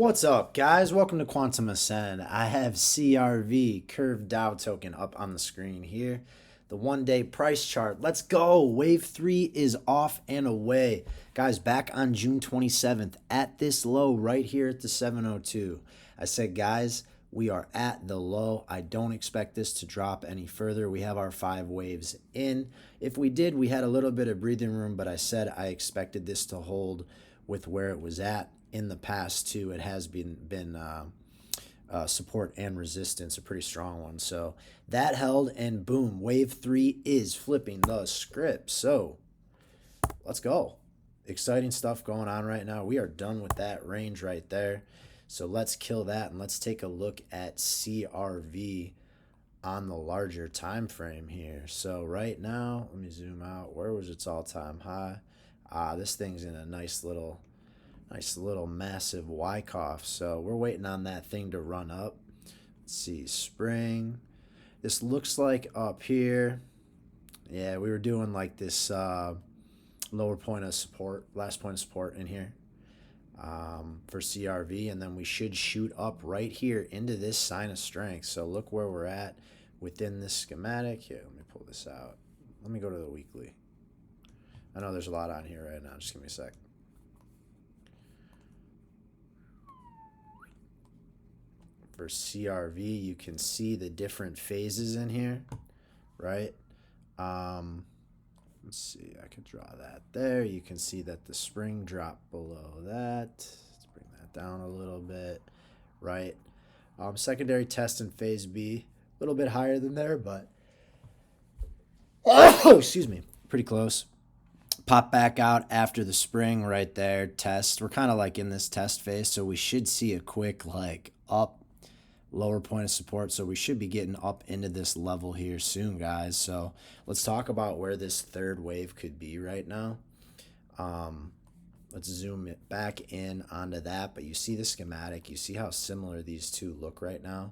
What's up, guys? Welcome to Quantum Ascend. I have CRV, Curved Dow token, up on the screen here. The one-day price chart. Let's go. Wave 3 is off and away. Guys, back on June 27th at this low right here at the 702. I said, guys, we are at the low. I don't expect this to drop any further. We have our 5 waves in. If we did, we had a little bit of breathing room, but I said I expected this to hold with where it was at. In the past too, it has been support and resistance, a pretty strong one. So that held, and boom, wave 3 is flipping the script. So let's go. Exciting stuff going on right now. We are done with that range right there. So let's kill that, and let's take a look at CRV on the larger time frame here. So right now, let me zoom out. Where was its all-time high? This thing's in a nice little massive Wyckoff. So we're waiting on that thing to run up. Let's see, spring. This looks like up here. Yeah, we were doing like this lower point of support, last point of support in here for CRV. And then we should shoot up right here into this sign of strength. So look where we're at within this schematic. Here, let me pull this out. Let me go to the weekly. I know there's a lot on here right now. Just give me a sec. For CRV, you can see the different phases in here, right? Let's see, I could draw that there. You can see that the spring dropped below that. Let's bring that down a little bit, right? Secondary test in phase B, a little bit higher than there, but excuse me, pretty close. Pop back out after the spring right there, test. We're kind of like in this test phase, so we should see a quick like up lower point of support. So we should be getting up into this level here soon, guys. So let's talk about where this third wave could be right now. Let's zoom it back in onto that. But you see the schematic. You see how similar these two look right now.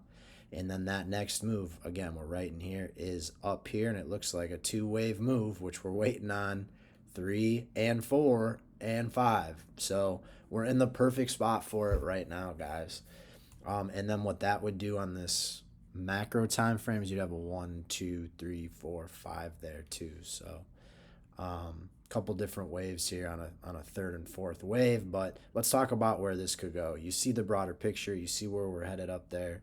And then that next move, again, we're right in here, is up here. And it looks like a 2-wave move, which we're waiting on 3 and 4 and 5. So we're in the perfect spot for it right now, guys. And then what that would do on this macro time frame is you'd have a 1, 2, 3, 4, 5 there too. So couple different waves here on a third and fourth wave. But let's talk about where this could go. You see the broader picture. You see where we're headed up there.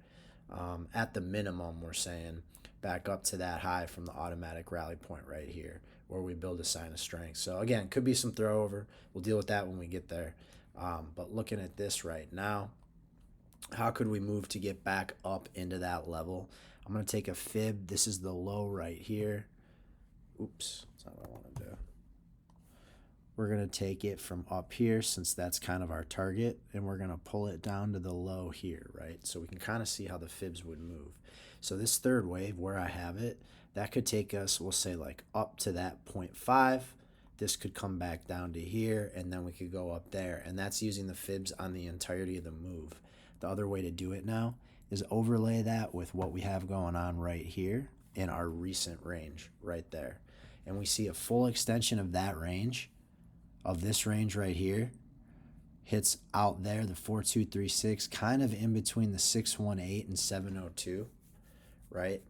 At the minimum, we're saying back up to that high from the automatic rally point right here where we build a sign of strength. So again, could be some throw over. We'll deal with that when we get there. But looking at this right now, how could we move to get back up into that level? I'm going to take a fib. This is the low right here. Oops, that's not what I want to do. We're going to take it from up here since that's kind of our target, and we're going to pull it down to the low here, right? So we can kind of see how the fibs would move. So this third wave, where I have it, that could take us, we'll say like up to that 0.5. This could come back down to here, and then we could go up there. And that's using the fibs on the entirety of the move. The other way to do it now is overlay that with what we have going on right here in our recent range right there. And we see a full extension of that range, of this range right here, hits out there, the 4236, kind of in between the 618 and 702, right?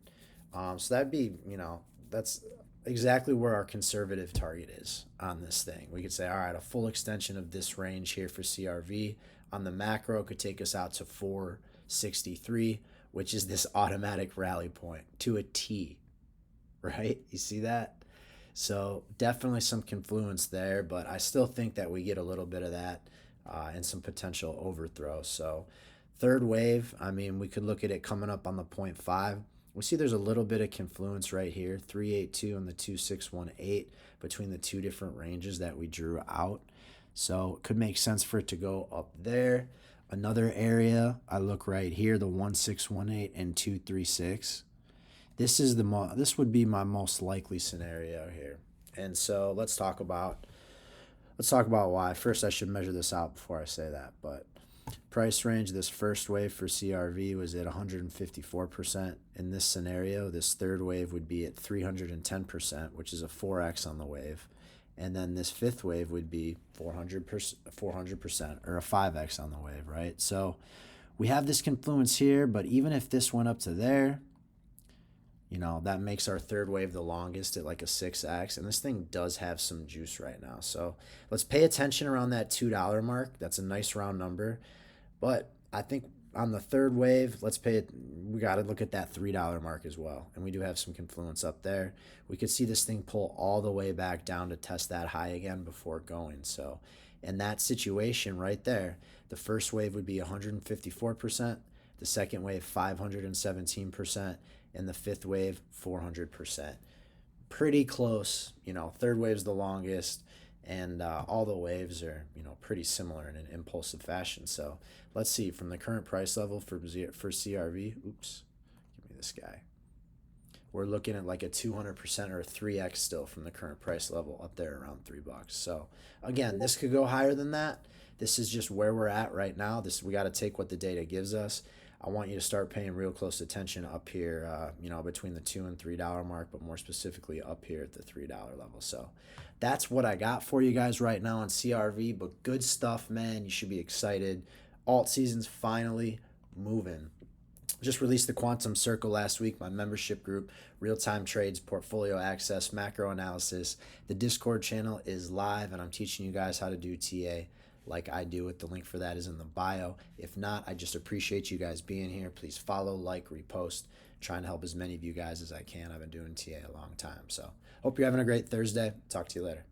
So that'd be, that's exactly where our conservative target is on this thing. We could say, all right, a full extension of this range here for CRV on the macro could take us out to 463, which is this automatic rally point to a T, right? You see that? So definitely some confluence there, but I still think that we get a little bit of that and some potential overthrow. So third wave, I mean, we could look at it coming up on the 0.5. We see there's a little bit of confluence right here, 382 and the 2618 between the two different ranges that we drew out. So it could make sense for it to go up there. Another area, I look right here, the 1618 and 236. This would be my most likely scenario here. And so let's talk about why. First, I should measure this out before I say that. But price range, this first wave for CRV was at 154%. In this scenario, this third wave would be at 310%, which is a 4x on the wave. And then this fifth wave would be 400% or a 5x on the wave, right? So we have this confluence here, but even if this went up to there, you know, that makes our third wave the longest at like a 6x. And this thing does have some juice right now. So let's pay attention around that $2 mark. That's a nice round number. But I think on the third wave, we got to look at that $3 mark as well. And we do have some confluence up there. We could see this thing pull all the way back down to test that high again before going. So in that situation right there, the first wave would be 154%, the second wave 517%, and the fifth wave 400%. Pretty close. You know, third wave's the longest, and all the waves are, you know, pretty similar in an impulsive fashion. So let's see, from the current price level for CRV, oops, give me this guy. We're looking at like a 200% or a 3x still from the current price level up there around $3. So again, this could go higher than that. This is just where we're at right now. We got to take what the data gives us. I want you to start paying real close attention up here, you know, between the $2 and $3 mark, but more specifically up here at the $3 level. So that's what I got for you guys right now on CRV, but good stuff, man. You should be excited. Alt season's finally moving. Just released the Quantum Circle last week, my membership group, real-time trades, portfolio access, macro analysis. The Discord channel is live, and I'm teaching you guys how to do TA like I do it. The link for that is in the bio. If not, I just appreciate you guys being here. Please follow, like, repost. Trying to help as many of you guys as I can. I've been doing TA a long time. So hope you're having a great Thursday. Talk to you later.